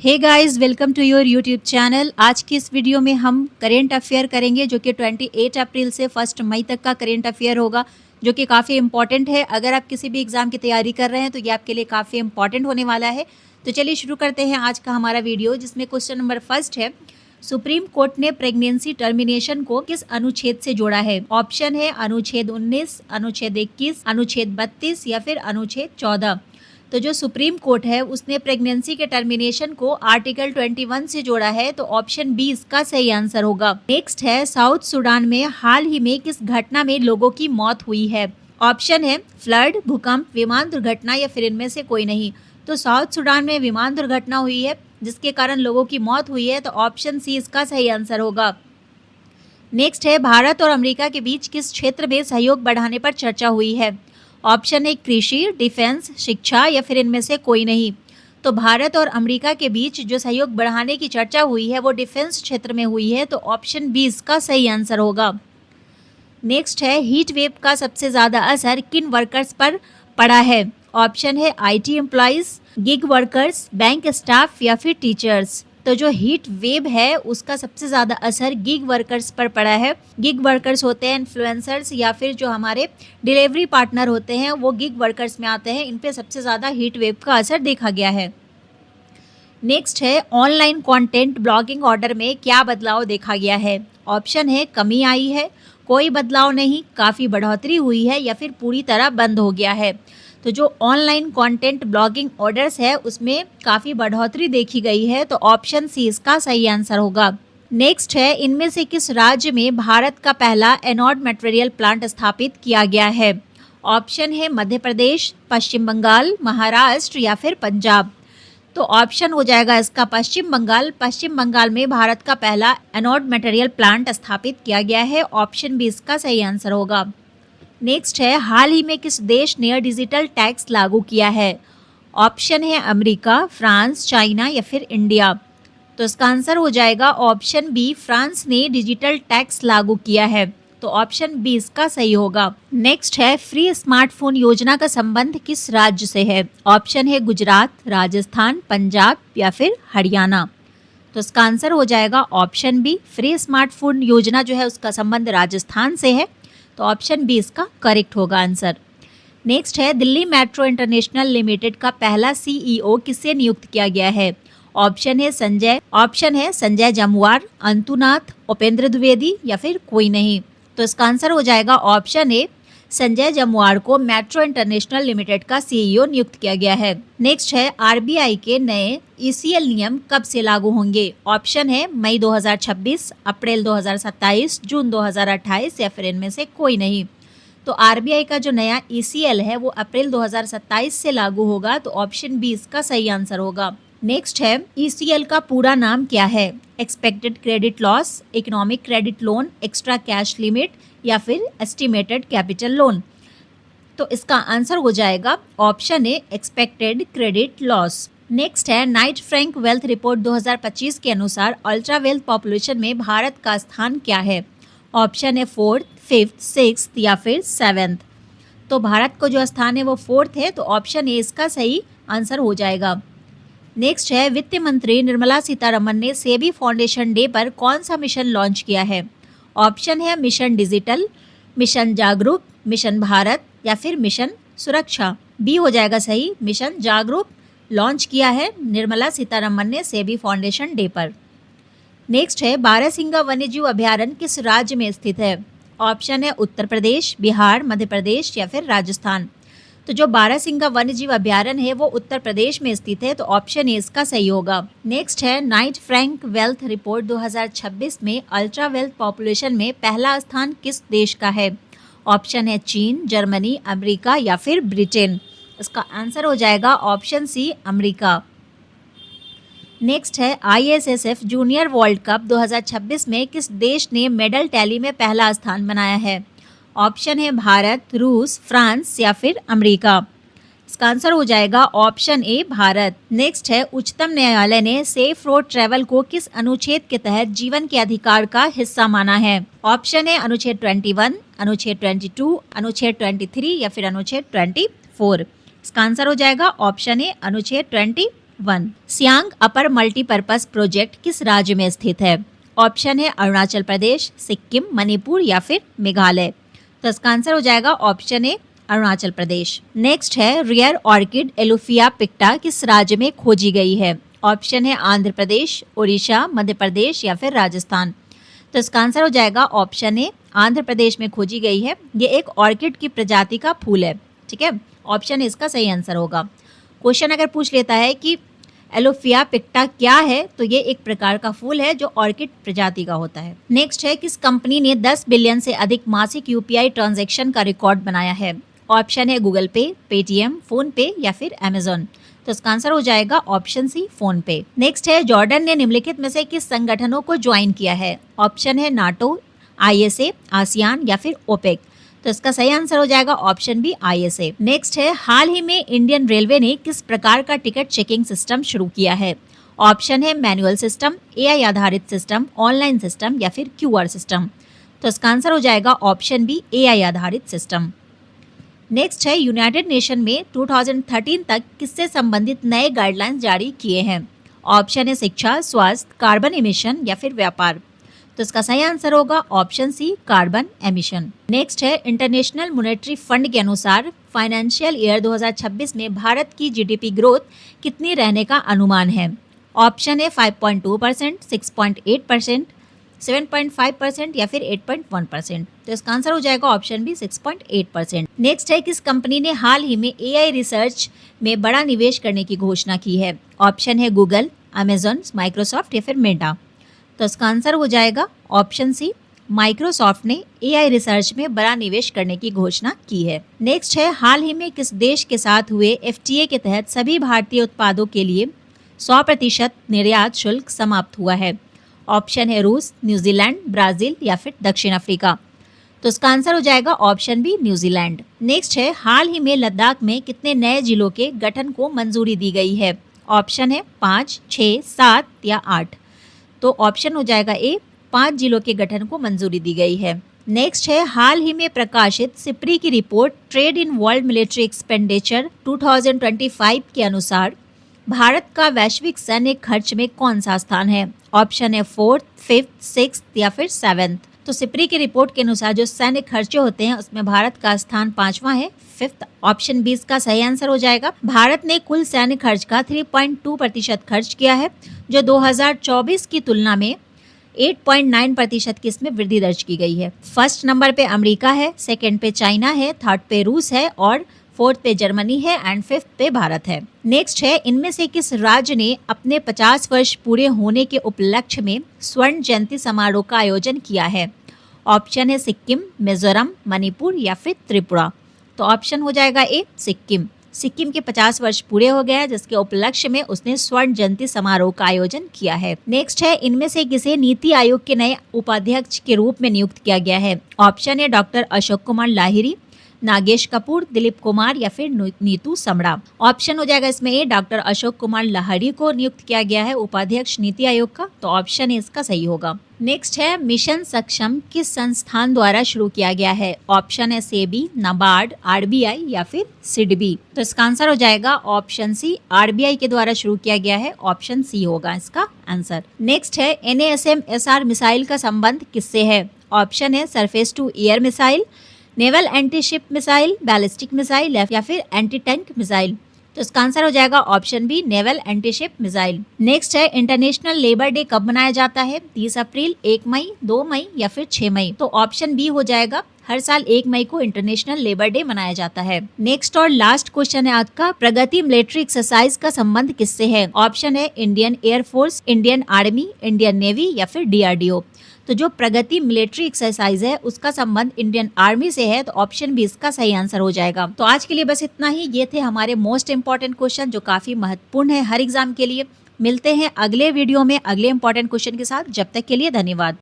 Hey guys, welcome to your YouTube channel. आज की इस वीडियो में हम करेंट अफेयर करेंगे जो कि 28 अप्रैल से 1 मई तक का करेंट अफेयर होगा, जो कि काफ़ी इंपॉर्टेंट है। अगर आप किसी भी एग्जाम की तैयारी कर रहे हैं तो ये आपके लिए काफ़ी इंपॉर्टेंट होने वाला है। तो चलिए शुरू करते हैं आज का हमारा वीडियो, जिसमें क्वेश्चन नंबर फर्स्ट है, सुप्रीम कोर्ट ने प्रेगनेंसी टर्मिनेशन को किस अनुच्छेद से जोड़ा है? ऑप्शन है अनुच्छेद 19, अनुच्छेद 21, अनुच्छेद 32 या फिर अनुच्छेद 14। तो जो सुप्रीम कोर्ट है उसने प्रेगनेंसी के टर्मिनेशन को आर्टिकल 21 से जोड़ा है, तो ऑप्शन बी इसका सही आंसर होगा। नेक्स्ट है, साउथ सूडान में हाल ही में किस घटना में लोगों की मौत हुई है? ऑप्शन है फ्लड, भूकंप, विमान दुर्घटना या फिर इनमें से कोई नहीं। तो साउथ सूडान में विमान दुर्घटना हुई है जिसके कारण लोगों की मौत हुई है, तो ऑप्शन सी इसका सही आंसर होगा। नेक्स्ट है, भारत और अमेरिका के बीच किस क्षेत्र में सहयोग बढ़ाने पर चर्चा हुई है? ऑप्शन है कृषि, डिफेंस, शिक्षा या फिर इनमें से कोई नहीं। तो भारत और अमेरिका के बीच जो सहयोग बढ़ाने की चर्चा हुई है वो डिफेंस क्षेत्र में हुई है, तो ऑप्शन बी इसका सही आंसर होगा। नेक्स्ट है, हीट वेव का सबसे ज़्यादा असर किन वर्कर्स पर पड़ा है? ऑप्शन है IT employees, gig workers, bank staff या फिर टीचर्स। तो जो हीट वेव है उसका सबसे ज़्यादा असर गिग वर्कर्स पर पड़ा है। गिग वर्कर्स होते हैं इन्फ्लुएंसर्स या फिर जो हमारे डिलीवरी पार्टनर होते हैं वो गिग वर्कर्स में आते हैं। इन पे सबसे ज़्यादा हीट वेव का असर देखा गया है। नेक्स्ट है, ऑनलाइन कंटेंट ब्लॉगिंग ऑर्डर में क्या बदलाव देखा गया है? ऑप्शन है कमी आई है, कोई बदलाव नहीं, काफ़ी बढ़ोतरी हुई है या फिर पूरी तरह बंद हो गया है। तो जो ऑनलाइन कंटेंट ब्लॉगिंग ऑर्डर्स है उसमें काफ़ी बढ़ोतरी देखी गई है, तो ऑप्शन सी इसका सही आंसर होगा। नेक्स्ट है, इनमें से किस राज्य में भारत का पहला एनोड मटेरियल प्लांट स्थापित किया गया है? ऑप्शन है मध्य प्रदेश, पश्चिम बंगाल, महाराष्ट्र या फिर पंजाब। तो ऑप्शन हो जाएगा इसका पश्चिम बंगाल। पश्चिम बंगाल में भारत का पहला एनोड मटेरियल प्लांट स्थापित किया गया है, ऑप्शन बी इसका सही आंसर होगा। नेक्स्ट है, हाल ही में किस देश ने डिजिटल टैक्स लागू किया है? ऑप्शन है अमेरिका, फ्रांस, चाइना या फिर इंडिया। तो इसका आंसर हो जाएगा ऑप्शन बी, फ्रांस ने डिजिटल टैक्स लागू किया है, तो ऑप्शन बी इसका सही होगा। नेक्स्ट है, फ्री स्मार्टफोन योजना का संबंध किस राज्य से है? ऑप्शन है गुजरात, राजस्थान, पंजाब या फिर हरियाणा। तो इसका आंसर हो जाएगा ऑप्शन बी, फ्री स्मार्टफोन योजना जो है उसका संबंध राजस्थान से है, तो ऑप्शन बी इसका करेक्ट होगा आंसर। नेक्स्ट है, दिल्ली मेट्रो इंटरनेशनल लिमिटेड का पहला सीईओ किससे नियुक्त किया गया है? ऑप्शन है संजय जामुआर, अंतुनाथ, उपेंद्र द्विवेदी या फिर कोई नहीं। तो इसका आंसर हो जाएगा ऑप्शन ए, संजय जामुआर को मेट्रो इंटरनेशनल लिमिटेड का सीईओ नियुक्त किया गया है। नेक्स्ट है, आरबीआई के नए ईसीएल नियम कब से लागू होंगे? ऑप्शन है मई 2026, अप्रैल 2027, जून 2028 या फिर इनमें से कोई नहीं। तो आरबीआई का जो नया ईसीएल है वो अप्रैल 2027 से लागू होगा, तो ऑप्शन बी इसका सही आंसर होगा। नेक्स्ट है, ईसीएल का पूरा नाम क्या है? Expected credit loss, economic credit loan, extra cash limit या फिर एस्टिमेटेड कैपिटल लोन। तो इसका आंसर हो जाएगा option A, expected credit loss. Next है, नाइट फ्रैंक वेल्थ रिपोर्ट 2025 के अनुसार अल्ट्रा वेल्थ पॉपुलेशन में भारत का स्थान क्या है? ऑप्शन है फोर्थ, फिफ्थ, सिक्स्थ या फिर सेवेंथ। तो भारत को जो स्थान है वो फोर्थ है, तो ऑप्शन ए इसका सही आंसर हो जाएगा। नेक्स्ट है, वित्त मंत्री निर्मला सीतारमन ने सेबी फाउंडेशन डे पर कौन सा मिशन लॉन्च किया है? ऑप्शन है मिशन डिजिटल, मिशन जागरूक, मिशन भारत या फिर मिशन सुरक्षा। बी हो जाएगा सही, मिशन जागरूक लॉन्च किया है निर्मला सीतारमन ने सेबी फाउंडेशन डे पर। नेक्स्ट है, बारहसिंगा वन्यजीव अभयारण्य किस राज्य में स्थित है? ऑप्शन है उत्तर प्रदेश, बिहार, मध्य प्रदेश या फिर राजस्थान। तो जो बारहसिंगा वन्यजीव अभयारण्य है वो उत्तर प्रदेश में स्थित है, तो ऑप्शन ए इसका सही होगा। नेक्स्ट है, नाइट फ्रैंक वेल्थ रिपोर्ट 2026 में अल्ट्रा वेल्थ पॉपुलेशन में पहला स्थान किस देश का है? ऑप्शन है चीन, जर्मनी, अमेरिका या फिर ब्रिटेन। इसका आंसर हो जाएगा ऑप्शन सी, अमेरिका। नेक्स्ट है, आईएसएसएफ जूनियर वर्ल्ड कप 2026 में किस देश ने मेडल टैली में पहला स्थान बनाया है? ऑप्शन है भारत, रूस, फ्रांस या फिर अमेरिका। इसका आंसर हो जाएगा ऑप्शन ए, भारत। नेक्स्ट है, उच्चतम न्यायालय ने सेफ रोड ट्रैवल को किस अनुच्छेद के तहत जीवन के अधिकार का हिस्सा माना है? ऑप्शन है अनुच्छेद 21, अनुच्छेद 22, अनुच्छेद 23 या फिर अनुच्छेद 24। इसका आंसर हो जाएगा ऑप्शन ए, अनुच्छेद 21। 1। सियांग अपर मल्टीपर्पज प्रोजेक्ट किस राज्य में स्थित है? ऑप्शन है अरुणाचल प्रदेश, सिक्किम, मणिपुर या फिर मेघालय। तो इसका आंसर हो जाएगा option A Arunachal Pradesh. Next है रेयर ऑर्किड एलोफिया पिक्टा किस राज्य में खोजी गई है? ऑप्शन है आंध्र प्रदेश, उड़ीसा, मध्य प्रदेश या फिर राजस्थान। तो इसका आंसर हो जाएगा ऑप्शन ए आंध्र प्रदेश में खोजी गई है। ये एक ऑर्किड की प्रजाति का फूल है। ठीक है, ऑप्शन इसका सही आंसर होगा। क्वेश्चन अगर पूछ लेता है कि एलोफिया पिक्टा क्या है, तो ये एक प्रकार का फूल है जो ऑर्किड प्रजाति का होता है। नेक्स्ट है किस कंपनी ने 10 बिलियन से अधिक मासिक यूपीआई ट्रांजैक्शन का रिकॉर्ड बनाया है? ऑप्शन है गूगल पे, पेटीएम, फोन पे या फिर अमेजोन। तो इसका आंसर हो जाएगा ऑप्शन सी फोन पे। नेक्स्ट है जॉर्डन ने निम्नलिखित में से किस संगठनों को ज्वाइन किया है? ऑप्शन है नाटो, आईएसए, आसियान या फिर ओपेक। तो इसका सही आंसर हो जाएगा ऑप्शन बी आईएसए। नेक्स्ट है हाल ही में इंडियन रेलवे ने किस प्रकार का टिकट चेकिंग सिस्टम शुरू किया है? ऑप्शन है मैनुअल सिस्टम, एआई आधारित सिस्टम, ऑनलाइन सिस्टम या फिर क्यूआर सिस्टम। तो इसका आंसर हो जाएगा ऑप्शन बी एआई आधारित सिस्टम। नेक्स्ट है यूनाइटेड नेशन में 2013 तक किससे संबंधित नए गाइडलाइंस जारी किए हैं? ऑप्शन है शिक्षा, स्वास्थ्य, कार्बन एमिशन या फिर व्यापार। तो इसका सही आंसर होगा option C carbon emission. Next है इंटरनेशनल मॉनेटरी फंड के अनुसार फाइनेंशियल ईयर 2026 में भारत की जीडीपी ग्रोथ कितनी रहने का अनुमान है? ऑप्शन है 5.2%, 6.8%, 7.5% या फिर 8.1%। तो इसका आंसर हो जाएगा ऑप्शन बी 6.8%। नेक्स्ट है किस कंपनी ने हाल ही में एआई रिसर्च में बड़ा निवेश करने की घोषणा की है? ऑप्शन है गूगल, अमेजॉन, माइक्रोसॉफ्ट या फिर मेटा। तो इसका आंसर हो जाएगा ऑप्शन सी माइक्रोसॉफ्ट ने एआई रिसर्च में बड़ा निवेश करने की घोषणा की है। नेक्स्ट है हाल ही में किस देश के साथ हुए एफटीए के तहत सभी भारतीय उत्पादों के लिए 100% निर्यात शुल्क समाप्त हुआ है? ऑप्शन है रूस, न्यूजीलैंड, ब्राजील या फिर दक्षिण अफ्रीका। तो इसका आंसर हो जाएगा ऑप्शन बी न्यूजीलैंड। नेक्स्ट है हाल ही में लद्दाख में कितने नए जिलों के गठन को मंजूरी दी गई है? ऑप्शन है 5, 6, 7 या 8। तो ऑप्शन हो जाएगा ए 5 जिलों के गठन को मंजूरी दी गई है। नेक्स्ट है हाल ही में प्रकाशित सिप्री की report trade in world military expenditure 2025 के अनुसार भारत का वैश्विक सैन्य खर्च में कौन सा स्थान है? ऑप्शन है 4th, 5th, 6th या फिर 7th। तो सिप्री की रिपोर्ट के अनुसार जो सैन्य खर्चे होते हैं उसमें भारत का स्थान 5वां है, 5th। ऑप्शन 20 का सही आंसर हो जाएगा। भारत ने कुल सैन्य खर्च का 3.2% खर्च किया है, जो 2024 की तुलना में 8.9% की इसमें वृद्धि दर्ज की गई है। फर्स्ट नंबर पे अमेरिका है, सेकंड पे चाइना है, थर्ड पे रूस है और फोर्थ पे जर्मनी है एंड फिफ्थ पे भारत है। नेक्स्ट है इनमें से किस राज्य ने अपने 50 वर्ष पूरे होने के उपलक्ष्य में स्वर्ण जयंती समारोह का आयोजन किया है? ऑप्शन है सिक्किम, मिजोरम, मणिपुर या फिर त्रिपुरा। तो ऑप्शन हो जाएगा ए सिक्किम। सिक्किम के 50 वर्ष पूरे हो गए हैं, जिसके उपलक्ष्य में उसने स्वर्ण जयंती समारोह का आयोजन किया है। नेक्स्ट है इनमें से किसे नीति आयोग के नए उपाध्यक्ष के रूप में नियुक्त किया गया है? ऑप्शन है डॉक्टर अशोक कुमार लाहिरी, नागेश कपूर, दिलीप कुमार या फिर नीतू समड़ा। ऑप्शन हो जाएगा इसमें ए डॉक्टर अशोक कुमार लाहिरी को नियुक्त किया गया है उपाध्यक्ष नीति आयोग का। तो ऑप्शन इसका सही होगा। नेक्स्ट है मिशन सक्षम किस संस्थान द्वारा शुरू किया गया है? ऑप्शन है सेबी, नाबार्ड, आरबीआई या फिर सिडबी। तो इसका आंसर हो जाएगा ऑप्शन सी, आरबीआई के द्वारा शुरू किया गया है। ऑप्शन सी होगा इसका आंसर। नेक्स्ट है NASM-SR मिसाइल का संबंध किससे है? ऑप्शन है surface to air missile, naval anti ship missile, ballistic missile या फिर एंटी टैंक मिसाइल। तो इसका आंसर हो जाएगा option B, naval anti ship missile. Next है इंटरनेशनल लेबर डे कब मनाया जाता है? 30 अप्रैल, 1 मई, 2 मई या फिर 6 मई। तो ऑप्शन बी हो जाएगा, हर साल 1 मई को इंटरनेशनल लेबर डे मनाया जाता है। नेक्स्ट और लास्ट क्वेश्चन है आज का, प्रगति मिलिट्री एक्सरसाइज का संबंध किससे है? ऑप्शन है Indian air force, Indian army, Indian navy या फिर DRDO। तो जो प्रगति मिलिट्री एक्सरसाइज है उसका संबंध इंडियन आर्मी से है। तो ऑप्शन बी इसका सही आंसर हो जाएगा। तो आज के लिए बस इतना ही। ये थे हमारे मोस्ट इंपॉर्टेंट क्वेश्चन जो काफी महत्वपूर्ण है हर एग्जाम के लिए। मिलते हैं अगले वीडियो में अगले इंपॉर्टेंट क्वेश्चन के साथ। जब तक के लिए धन्यवाद।